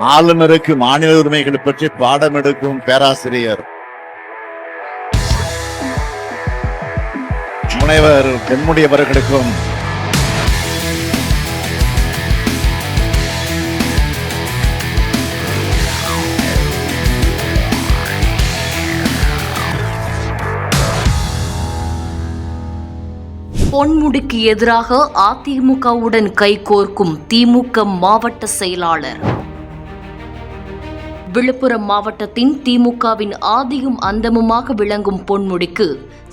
ஆளுநருக்கு மாநில உரிமைகள் பற்றி பாடம் எடுக்கும் பேராசிரியர் முனைவர் பொன்முடி அவர்களுக்கும் பொன்முடிக்கு எதிராக அதிமுகவுடன் கைகோர்க்கும் திமுக மாவட்ட செயலாளர். விழுப்புரம் மாவட்டத்தின் திமுகவின் ஆதியும் அந்தமுமாக விளங்கும் பொன்முடிக்கு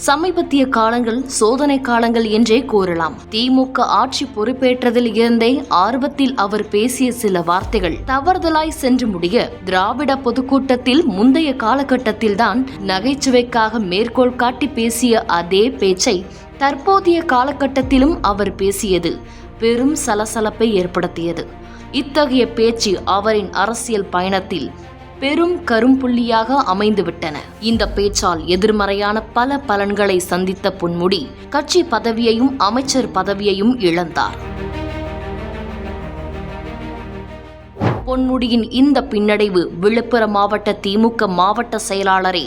சமீபத்திய காலங்கள் சோதனை காலங்கள் என்றே கூறலாம். திமுக ஆட்சி பொறுப்பேற்றதில் இருந்தே ஆர்வத்தில் அவர் பேசிய சில வார்த்தைகள் தவறுதலாய் சென்று முடிய திராவிட பொதுக்கூட்டத்தில் முந்தைய காலகட்டத்தில்தான் நகைச்சுவைக்காக மேற்கோள் காட்டி பேசிய அதே பேச்சை தற்போதைய காலகட்டத்திலும் அவர் பேசியது பெரும் சலசலப்பை ஏற்படுத்தியது. இத்தகைய பேச்சு அவரின் அரசியல் பயணத்தில் பெரும் கரும்புள்ளியாக அமைந்துவிட்டன. இந்த பேச்சால் எதிர்மறையான பல பலன்களை சந்தித்த பொன்முடி கட்சி பதவியையும் அமைச்சர் பதவியையும் இழந்தார். பொன்முடியின் இந்த பின்னடைவு விழுப்புரம் மாவட்ட திமுக மாவட்ட செயலாளரை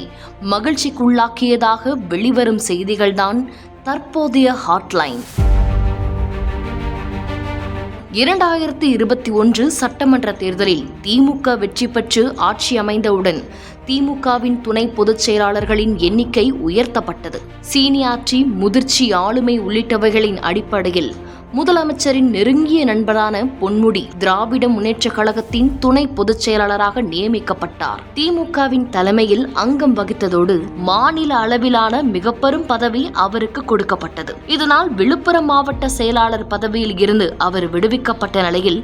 மகிழ்ச்சிக்குள்ளாக்கியதாக வெளிவரும் செய்திகள்தான் தற்போதைய ஹாட்லைன். 2021 சட்டமன்ற தேர்தலில் திமுக வெற்றி பெற்று ஆட்சி அமைந்தவுடன் திமுகவின் துணை பொதுச் செயலாளர்களின் எண்ணிக்கை உயர்த்தப்பட்டது. சீனியாரிட்டி, முதிர்ச்சி, ஆளுமை உள்ளிட்டவைகளின் அடிப்படையில் முதலமைச்சரின் நெருங்கிய நண்பரான பொன்முடி திராவிட முன்னேற்றக் கழகத்தின் துணை பொதுச் செயலாளராக நியமிக்கப்பட்டார். திமுகவின் தலைமையில் அங்கம் வகித்ததோடு மாநில அளவிலான மிகப்பெரும் பதவி அவருக்கு கொடுக்கப்பட்டது. இதனால் விழுப்புரம் மாவட்ட செயலாளர் பதவியில் இருந்து அவர் விடுவிக்கப்பட்ட நிலையில்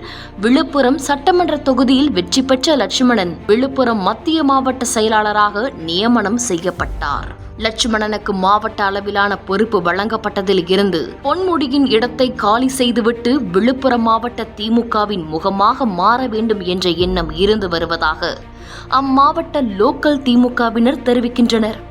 விழுப்புரம் சட்டமன்ற தொகுதியில் வெற்றி பெற்ற லட்சுமணன் விழுப்புரம் மத்திய மாவட்ட செயலாளராக நியமனம் செய்யப்பட்டார். லட்சுமணனுக்கு மாவட்ட அளவிலான பொறுப்பு வழங்கப்பட்டதில் இருந்து பொன்முடியின் இடத்தை காலி செய்துவிட்டு விழுப்புரம் மாவட்ட திமுகவின் முகமாக மாற வேண்டும் என்ற எண்ணம் இருந்து வருவதாக அம்மாவட்ட லோக்கல் திமுகவினர் தெரிவிக்கின்றனர்.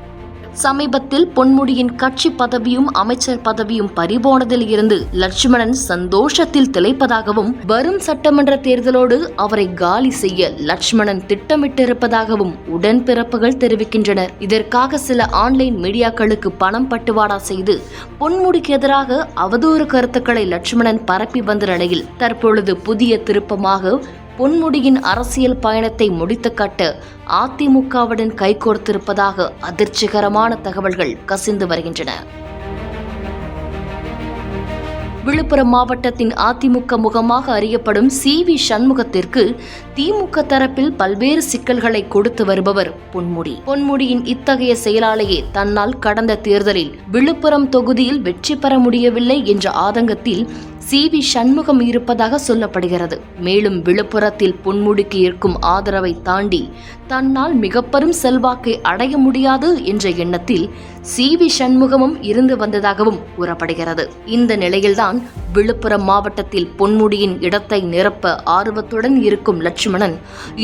சமீபத்தில் பொன்முடியின் கட்சி பதவியும் அமைச்சர் பதவியும் பறிபோனதில் இருந்து லட்சுமணன் சந்தோஷத்தில் திளைப்பதாகவும் வரும் சட்டமன்ற தேர்தலோடு அவரை காலி செய்ய லட்சுமணன் திட்டமிட்டிருப்பதாகவும் உடன்பிறப்புகள் தெரிவிக்கின்றனர். இதற்காக சில ஆன்லைன் மீடியாக்களுக்கு பணம் பட்டுவாடா செய்து பொன்முடிக்கு எதிராக அவதூறு கருத்துக்களை லட்சுமணன் பரப்பி வந்த நிலையில் தற்பொழுது புதிய திருப்பமாக பொன்முடியின் அரசியல் பயணத்தை முடித்து கட்ட அதிமுகவுடன் கைகோர்த்திருப்பதாக அதிர்ச்சிகரமான தகவல்கள் கசிந்து வருகின்றன. விழுப்புரம் மாவட்டத்தின் அதிமுக முகமாக அறியப்படும் சி.வி. சண்முகத்திற்கு திமுக தரப்பில் பல்வேறு சிக்கல்களை கொடுத்து வருபவர் பொன்முடி. பொன்முடியின் இத்தகைய செயலாலேயே தன்னால் கடந்த தேர்தலில் விழுப்புரம் தொகுதியில் வெற்றி பெற முடியவில்லை என்ற ஆதங்கத்தில் சி.வி. சண்முகம் இருப்பதாக சொல்லப்படுகிறது. மேலும் விழுப்புரத்தில் பொன்முடிக்கு இருக்கும் ஆதரவை தாண்டி தன்னால் மிகப்பெரும் செல்வாக்கை அடைய முடியாது என்ற எண்ணத்தில் சி.வி. சண்முகமும் இருந்து வந்ததாகவும் கூறப்படுகிறது. இந்த நிலையில்தான் விழுப்புரம் மாவட்டத்தில் பொன்முடியின் இடத்தை நிரப்ப ஆர்வத்துடன் இருக்கும் லட்சுமணன்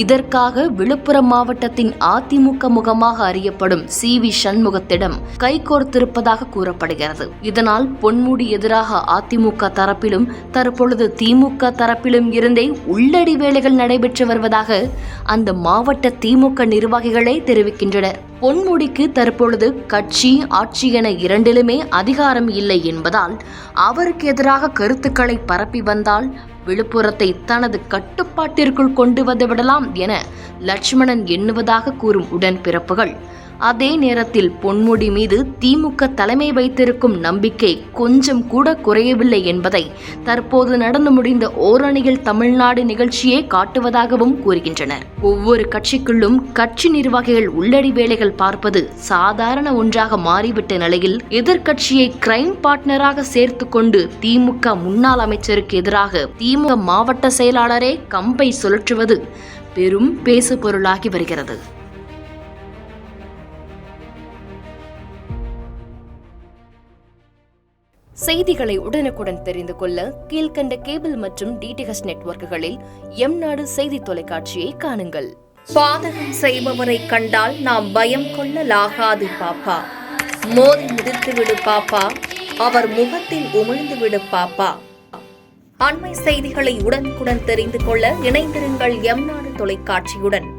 இதற்காக விழுப்புரம் மாவட்டத்தின் அதிமுக முகமாக அறியப்படும் சி.வி. சண்முகத்திடம் கைகோர்த்திருப்பதாக கூறப்படுகிறது. இதனால் பொன்முடி எதிராக அதிமுக தரப்பிலும் தற்பொழுது திமுக தரப்பிலும் இருந்தே உள்ளடி வேலைகள் நடைபெற்று வருவதாக அந்த மாவட்ட திமுக நிர்வாகிகளே தெரிவிக்கின்றனர். பொன்முடிக்கு தற்பொழுது கட்சி, ஆட்சி என இரண்டிலுமே அதிகாரம் இல்லை என்பதால் அவருக்கு எதிராக கருத்துக்களை பரப்பி வந்தால் விழுப்புரத்தை தனது கட்டுப்பாட்டிற்குள் கொண்டு வந்துவிடலாம் என லட்சுமணன் எண்ணுவதாக கூறும் உடன்பிறப்புகள், அதே நேரத்தில் பொன்முடி மீது திமுக தலைமை வைத்திருக்கும் நம்பிக்கை கொஞ்சம் கூட குறையவில்லை என்பதை தற்போது நடந்து முடிந்த ஓரணியில் தமிழ்நாடு நிகழ்ச்சியே காட்டுவதாகவும் கூறுகின்றனர். ஒவ்வொரு கட்சிக்குள்ளும் கட்சி நிர்வாகிகள் உள்ளடி வேலைகள் பார்ப்பது சாதாரண ஒன்றாக மாறிவிட்ட நிலையில் எதிர்க்கட்சியை கிரைம் பார்ட்னராக சேர்த்து கொண்டு திமுக முன்னாள் அமைச்சருக்கு எதிராக திமுக மாவட்ட செயலாளரே கம்பை சுழற்றுவது பெரும் பேசு பொருளாகி வருகிறது. செய்திகளை உடனுக்குடன் தெரிந்து கொள்ள கீழ்கண்ட கேபிள் மற்றும் டிடிஎச் நெட்வொர்க்குகளில் எம்நாடு செய்தி தொலைக்காட்சியை காணுங்கள். பாதகம் செய்பவரை கண்டால் நாம் பயம் கொள்ளலாகாது பாப்பா. மோதி மிதித்து விடு பாப்பா, அவர் முகத்தில் உமிழ்ந்து விடு பாப்பா. அண்மை செய்திகளை உடனுக்குடன் தெரிந்து கொள்ள இணைந்திருங்கள் எம்நாடு தொலைக்காட்சியுடன்